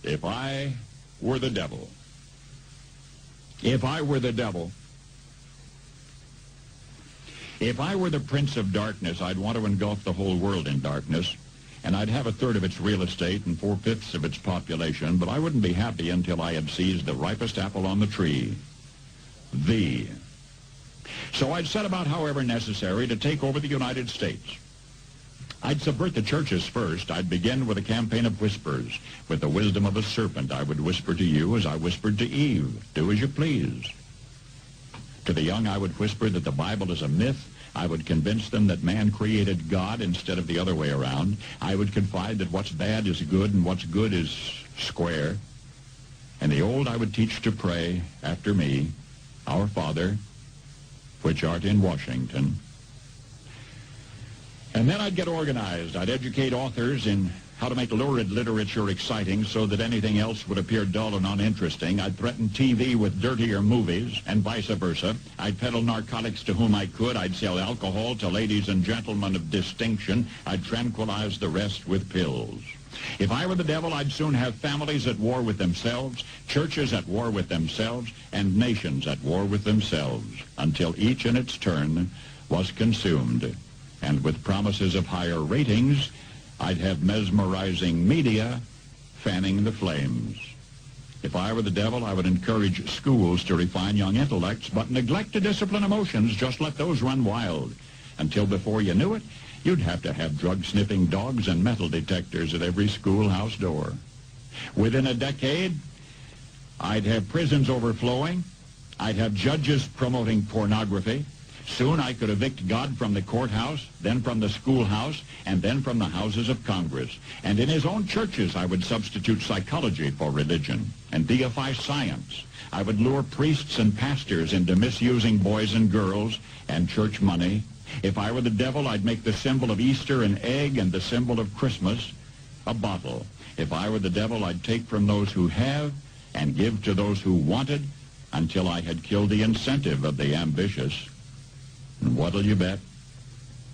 If I were the devil. If I were the devil. If I were the prince of darkness, I'd want to engulf the whole world in darkness, and I'd have a third of its real estate and 4/5 of its population, but I wouldn't be happy until I had seized the ripest apple on the tree. Thee. So I'd set about, however necessary, to take over the United States. I'd subvert the churches first. I'd begin with a campaign of whispers. With the wisdom of a serpent, I would whisper to you as I whispered to Eve, do as you please. To the young, I would whisper that the Bible is a myth. I would convince them that man created God instead of the other way around. I would confide that what's bad is good and what's good is square. And the old I would teach to pray after me, Our Father, which art in Washington. And then I'd get organized. I'd educate authors in how to make lurid literature exciting so that anything else would appear dull and uninteresting. I'd threaten TV with dirtier movies and vice versa. I'd peddle narcotics to whom I could. I'd sell alcohol to ladies and gentlemen of distinction. I'd tranquilize the rest with pills. If I were the devil, I'd soon have families at war with themselves, churches at war with themselves, and nations at war with themselves, until each in its turn was consumed. And with promises of higher ratings, I'd have mesmerizing media fanning the flames. If I were the devil, I would encourage schools to refine young intellects, but neglect to discipline emotions. Just let those run wild. Until before you knew it, you'd have to have drug-sniffing dogs and metal detectors at every schoolhouse door. Within a decade, I'd have prisons overflowing. I'd have judges promoting pornography. Soon I could evict God from the courthouse, then from the schoolhouse, and then from the houses of Congress. And in his own churches, I would substitute psychology for religion and deify science. I would lure priests and pastors into misusing boys and girls and church money. If I were the devil, I'd make the symbol of Easter an egg and the symbol of Christmas a bottle. If I were the devil, I'd take from those who have and give to those who wanted until I had killed the incentive of the ambitious. And what'll you bet?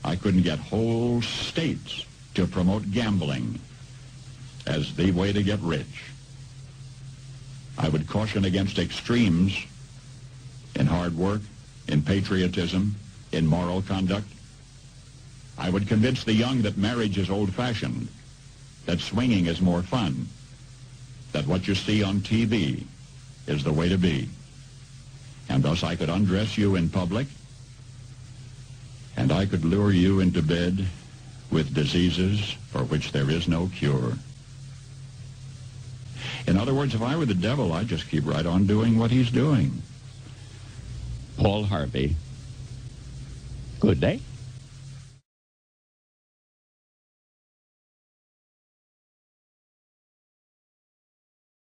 I couldn't get whole states to promote gambling as the way to get rich. I would caution against extremes in hard work, in patriotism, in moral conduct. I would convince the young that marriage is old-fashioned, that swinging is more fun, that what you see on TV is the way to be. And thus I could undress you in public, and I could lure you into bed with diseases for which there is no cure. In other words, if I were the devil, I'd just keep right on doing what he's doing. Paul Harvey. Good day.